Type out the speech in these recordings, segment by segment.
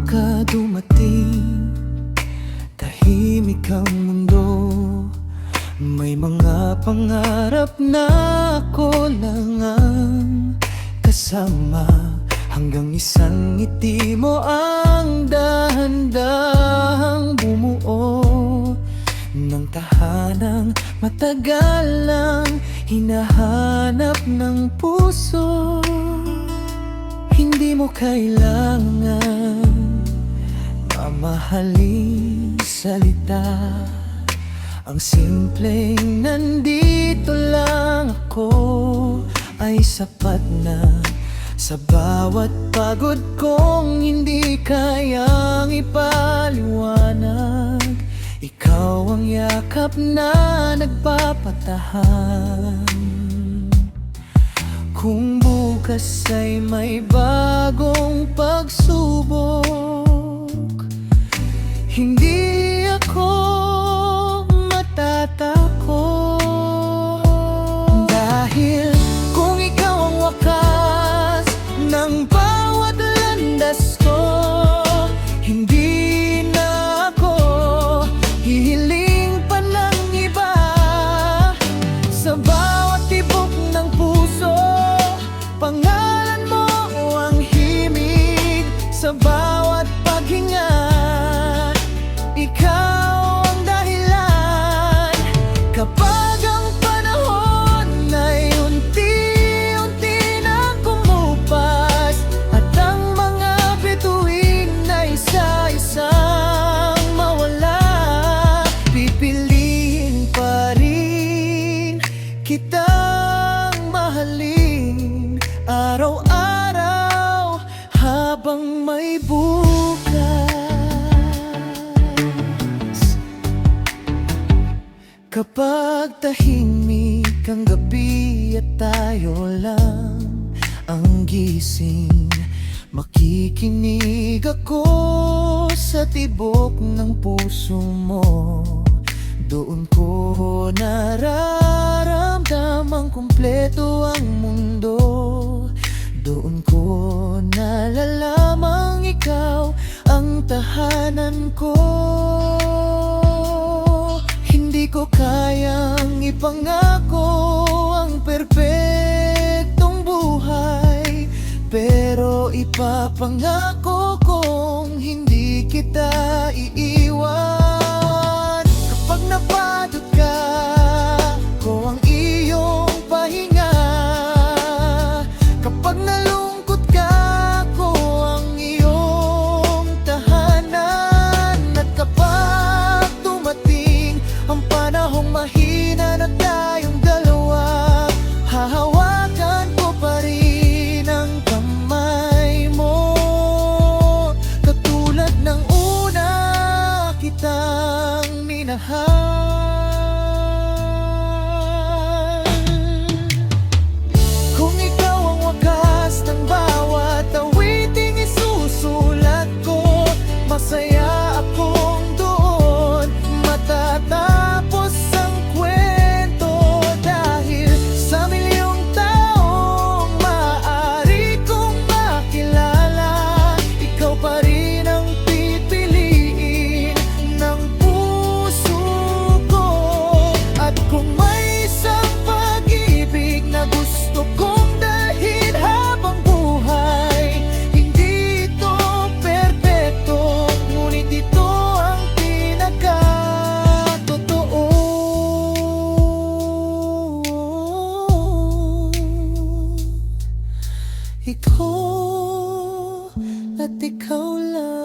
ka dumating, tahimik ang mundo. May mga pangarap na ako lang ang kasama, hanggang isang ngiti mo ang dahan-dahang bumuo ng tahanang matagal lang hinahanap ng puso. Hindi mo kailangan mamahaling salita, ang simpleng nandito lang ako ay sapat na. Sa bawat pagod kong hindi kayang ipaliwanag, ikaw ang yakap na nagpapatahan. Kung bukas ay may bagong pagsubok, hindi ako matatakot. Dahil kung ikaw ang wakas ng bawat landas ko, hindi na ako hihiling pa ng iba. Sa bawat tibok ng puso, pangalan mo ang himig. Sa bawat paghinga, ikaw ang dahilan. Kapag ang panahon ay unti-unti na kumupas, at ang mga bituin na isa-isang mawala, pipiliin pa rin kitang mahalin araw-araw habang may bukas. Kapag tahimik ang gabi at tayo lang ang gising, makikinig ako sa tibok ng puso mo. Doon ko nararamdamang kumpleto ang mundo. Doon ko nalalamang ikaw ang tahanan ko. Hindi ko kayang ipangako ang perpektong buhay, pero ipapangako kong hindi kita iiwan. Kapag napadot ka, ko ang iyong pahinga. Kapag nalungkot ka, ko ang iyong tahanan. At kapag dumating ang panahong mahina na tayong dalawa, hahawakan ko pa rin ang kamay mo. Katulad ng una kitang minahal. Kung ikaw ang wakas ng bawat awiting isusulat ko, masaya akong doon matatapos ang kwento. Dahil sa milyong taong maaari kong makilala, ikaw pa rin ang pipiliin ng puso ko. At kung may isang pag-ibig na gusto kong dalhin habang buhay, hindi ito perpekto, ngunit ito ang pinaka-totoo. Ikaw at ikaw lang.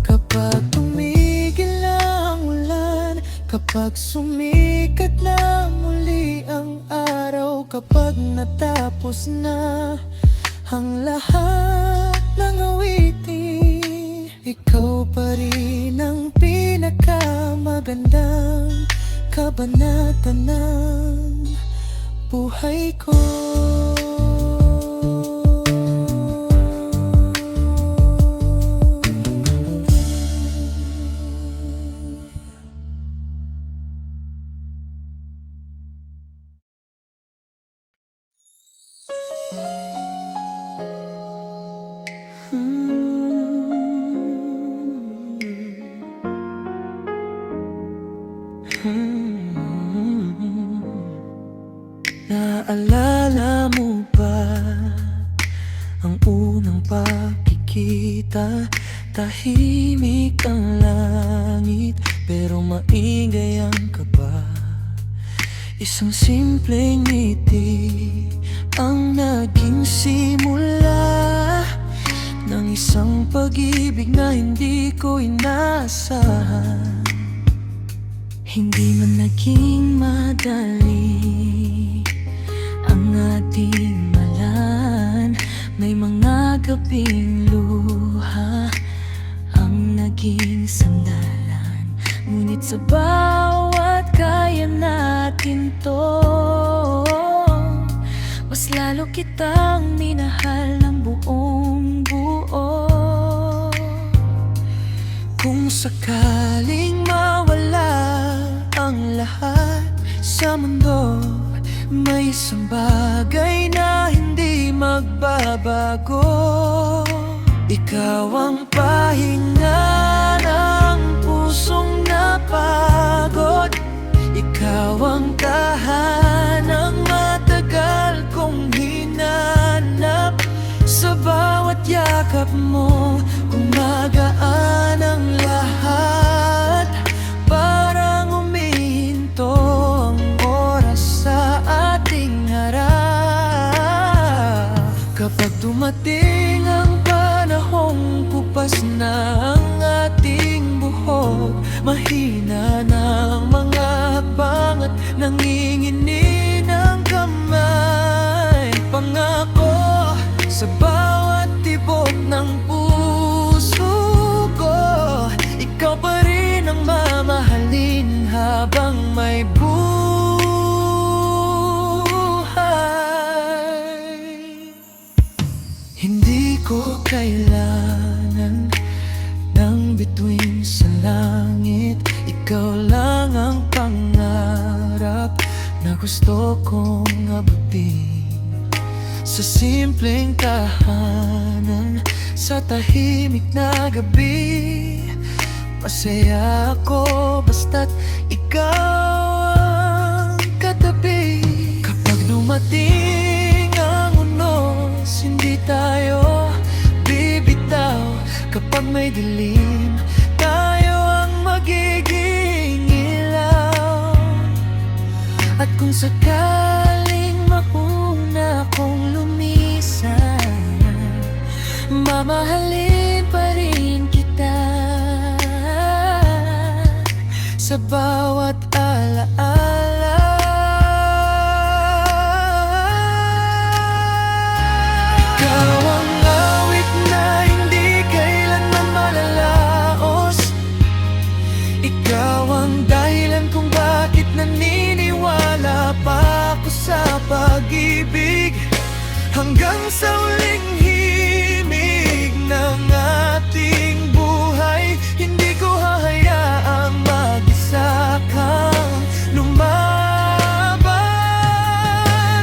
Kapag tumigil ang ulan, kapag sumikat na muli ang araw, kapag natapos na ang lahat ng awitin, ikaw pa rin ang pinakamagandang kabanata ng buhay ko. Naalala mo ba ang unang pagkikita? Tahimik ang langit pero maingay ang kaba. Isang simpleng ngiti ang naging simula ng isang pag-ibig na hindi ko inaasahan. Hindi man naging madali ang ating malan. May mga gabing luha ang naging sandalan. Ngunit sa bawat kaya natin to, mas lalo kitang minahal ng buong buo. Kung sakaling mawala ang lahat sa mundo, may isang bagay na hindi magbabago. Ikaw ang pahinga ng pusong napagod. Ikaw ang tahanang matagal kong hinanap. Sa bawat yakap mo, gumagaan ang lahat. Parang umihinto ang oras sa ating harap. Kapag dumating ang panahong kupas na ang ating buhok, mahina na ang mga hakbang at nanginginin ang kamay. Pangako sa bawat tibok ng puso ko, ikaw pa rin ang mamahalin habang may buhay. Hindi ko kailangan ng bituin sa langit. Ikaw lang ang pangarap na gusto kong abutin. Sa simpleng tahanan, sa tahimik na gabi, masaya ako basta't ikaw ang katabi. Kapag dumating ang unos, hindi tayo bibitaw. Kapag may dilim, tayo ang magiging ilaw. At kung sakaling mauna akong lumisan, mamahalin pa rin kita sa bawat alaala. Ikaw ang awit na hindi kailanman malalaos. Ikaw ang dahilan kung bakit naniniwala pa ako sa pag-ibig. Hanggang sa uling himig ng ating buhay, hindi ko hahayaang mag-isa kang lumaban.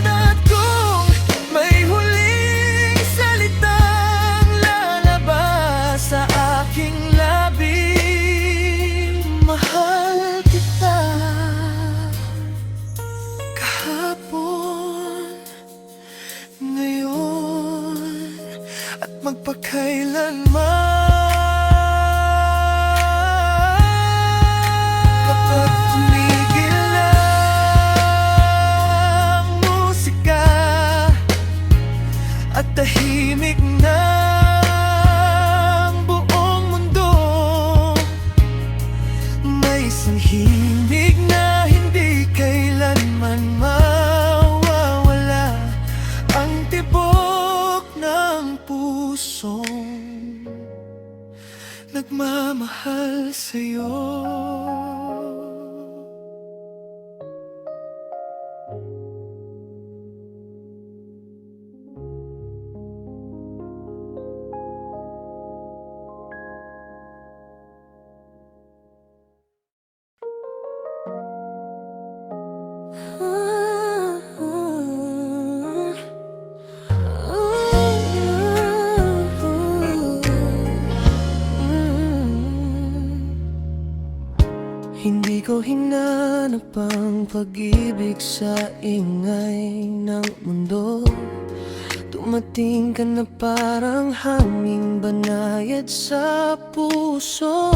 At kung may huling salitang lalabas sa aking labi, mahal kita kahapon, ngayon, at magpakailanman. Kapag tumigil na ang musika at tahimik na ang buong mundo, may isang himig na hindi kailanman mawawala. Ang tibok ng pusong nagmamahal sa'yo. Hindi ko hinanap ang pag-ibig sa ingay ng mundo. Dumating ka na parang hanging banayad sa puso.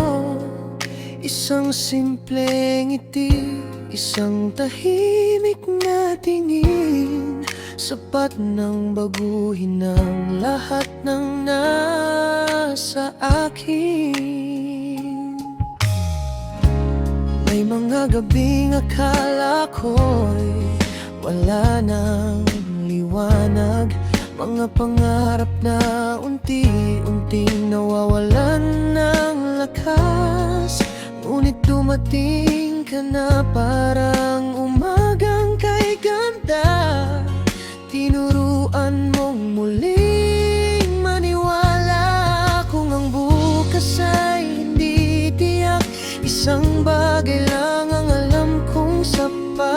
Isang simpleng ngiti, isang tahimik na tingin, sapat nang baguhin ang lahat ng nasa akin. May mga gabing akala ko'y wala nang liwanag, mga pangarap na unti-unting nawawalan ng lakas. Ngunit dumating ka na parang umagang kay ganda. Tinuruan mong muling maniwala kung ang bukas ay hindi tiyak. Isang bagay lang ang alam kong sapat.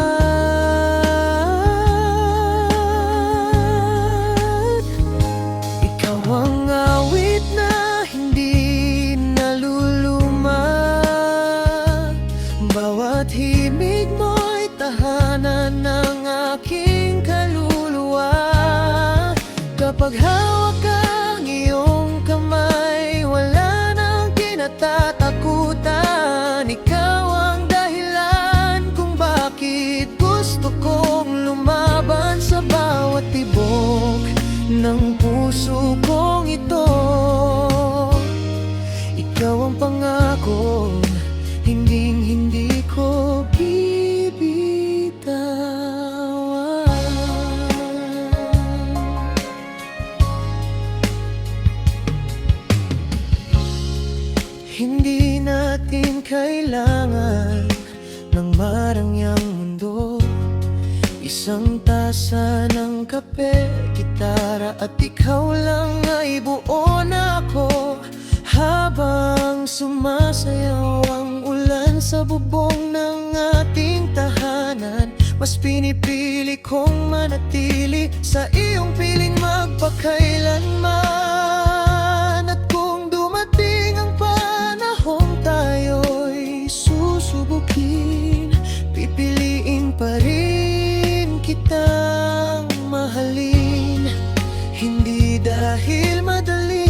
Ikaw ang awit na hindi naluluma. Bawat himig mo'y tahanan ng aking kaluluwa. Kapag hawak ang iyong kamay, wala nang kinatatakutan. Ikaw ang dahilan kung bakit gusto kong lumaban sa bawat tibok ng puso kong ito. Ikaw ang pangako, hinding-hindi ko bibitawan. Hindi natin kailangan ng marangyang mundo. Isang tasa ng kape, gitara at ikaw lang ay buo na ako. Habang sumasayaw ang ulan sa bubong ng ating tahanan, mas pinipili kong manatili sa iyong piling magpakailanman. At kung dumating ang panahong tayo'y susubukin, pipiliin pa rin kitang mahalin. Hindi dahil madali,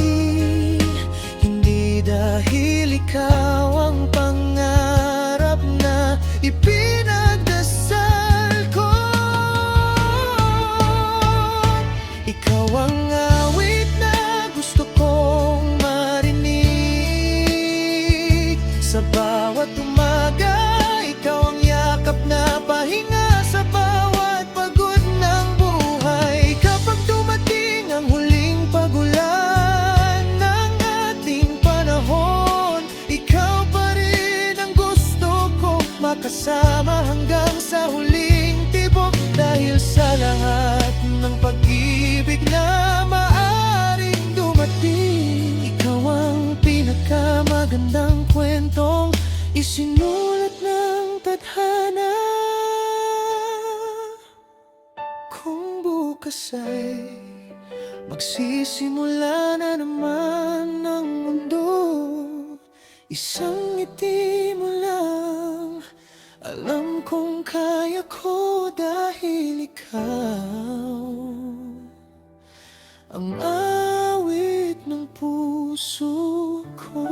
dahil ikaw ang pangarap na ipinagdasal ko. Ikaw ang awit na gusto kong marinig. Sa bawat umaga, ikaw ang yakap na pahinga sa bawat pagod ng buhay. Kapag dumating ang huling pagulan, kasama hanggang sa huling tibok. Dahil sa lahat ng pag-ibig na maaring dumating, ikaw ang pinakamagandang kwentong isinulat ng tadhana. Kung bukas ay magsisimula na naman ng mundo, isang ngiti mo lang, alam kong kaya ko dahil ikaw ang awit ng puso ko.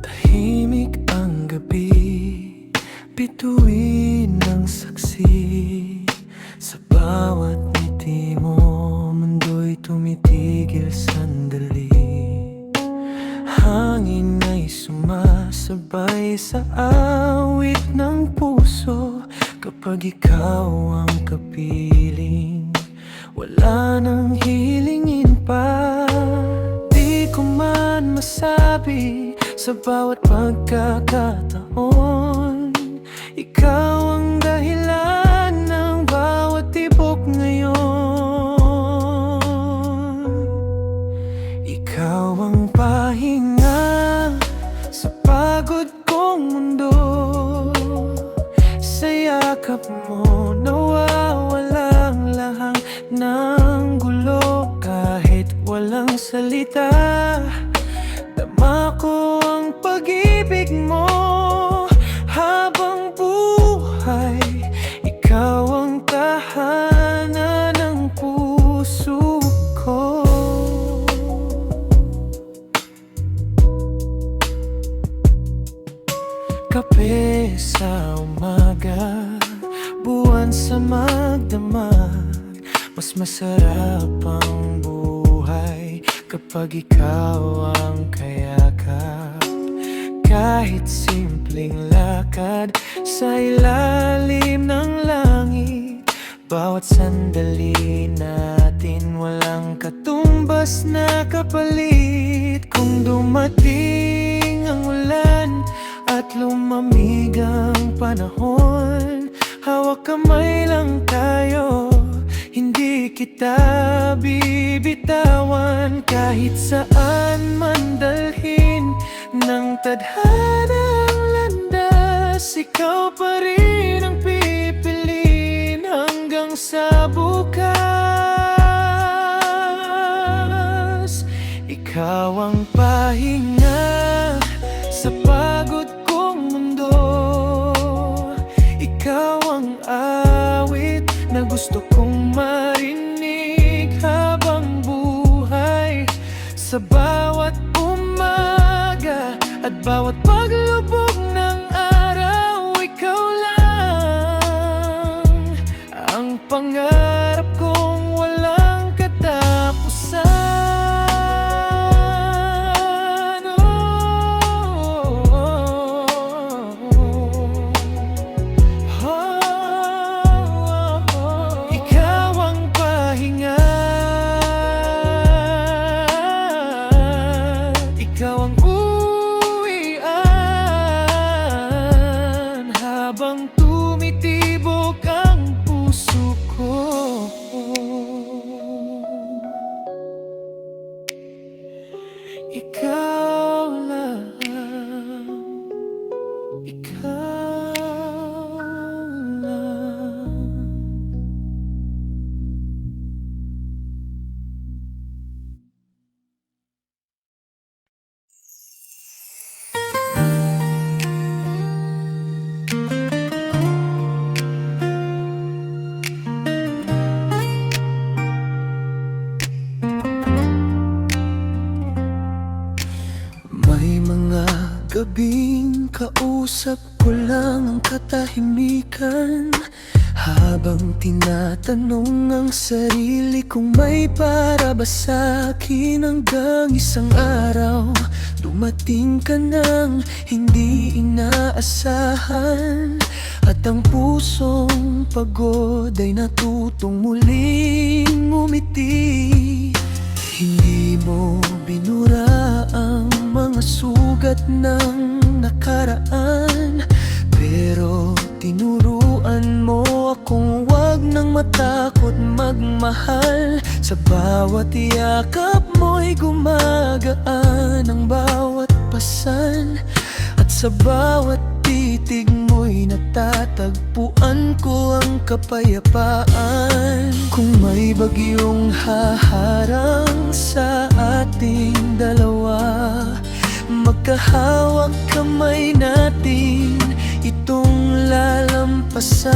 Tahimik ang gabi, bituin ng saksi. Sa bawat ngiti mo, mundo'y tumitigil sandali. Hangin ay sumasabay sa awit ng puso. Kapag ikaw ang kapiling, wala nang hilingin pa. Di ko man masabi Sa bawat pagkakataon, ikaw ang dahilan ng bawat tibok ngayon. Ikaw ang pahinga sa pagod kong mundo. Sa yakap mo nawawalang lahang ng gulo. Kahit walang salita, dama ko ang pag-ibig mo. Habang buhay, ikaw ang tahanan ng puso ko. Kape sa umaga, buwan sa magdamag. Mas masarap ang buhay kapag ikaw ang kayakap. Kahit simpleng lakad sa ilalim ng langit, bawat sandali natin walang katumbas na kapalit. Kung dumating ang ulan at lumamig ang panahon, hawak kamay lang tayo, hindi kita bibitawan. Kahit saan man dalhin ng tadhanang landas, ikaw pa rin ang pipiliin hanggang sa bukas. Ikaw ang pahinga sa pagod kong mundo. Ikaw ang awit na gusto kong marinig habang buhay. Sa bawat umaga at bawat paglubog ng araw, ikaw lang ang pangarap kong walang katapusan. Ikaw ang pahinga, ikaw ang uwian habang tumitibok ang puso ko. Ikaw lang, ikaw lang. May mga gabing kausap ko lang ang katahimikan, habang tinatanong ang sarili kung may para ba sa'kin. Hanggang isang araw, dumating ka nang hindi inaasahan, at ang pusong pagod ay natutong muling umiti. Hindi mo binura ang mga sugat ng nakaraan, pero tinuruan mo akong wag nang matakot magmahal. Sa bawat yakap mo'y gumagaan ang bawat pasan, at sa bawat titig mo'y natatagpuan ko ang kapayapaan. Kung may bagyong haharang sa ating dalawa, magkahawak kamay natin itong lalampasan.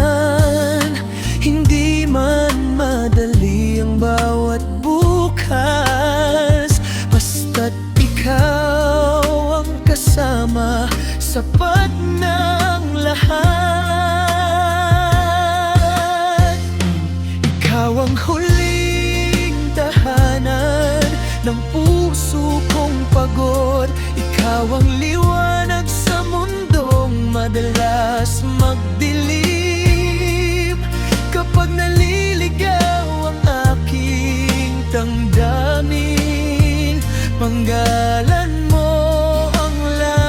Hindi man madali ang bawat bukas, basta't ikaw ang kasama, sapat ng lahat. Ikaw ang huling tahanan ng puso kong pagod. Ikaw ang liwanag sa mundong madalas magdilim. Kapag naliligaw ang aking tangdamin, panggalan mo ang lahat.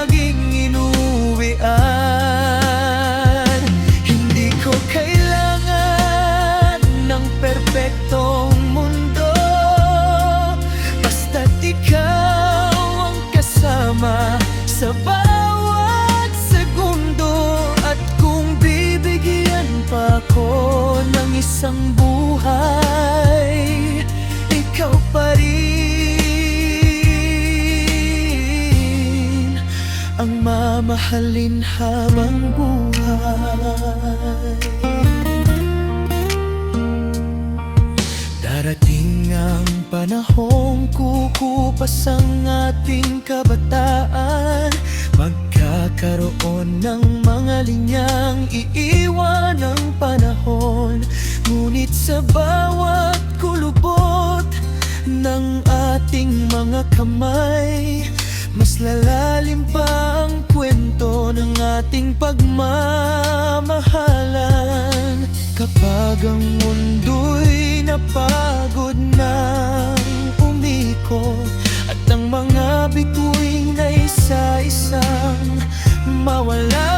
isang buhay, ikaw pa rin ang mamahalin habang buhay. Darating ang panahong kukupas ang ating kabataan, magkakaroon ng mga linyang iiwan ng panahon. Ngunit sa bawat kulubot ng ating mga kamay, mas lalalim pa ang kwento ng ating pagmamahalan. Kapag ang mundo'y napagod ng umikot, at ang mga bituin na isa-isang mawala,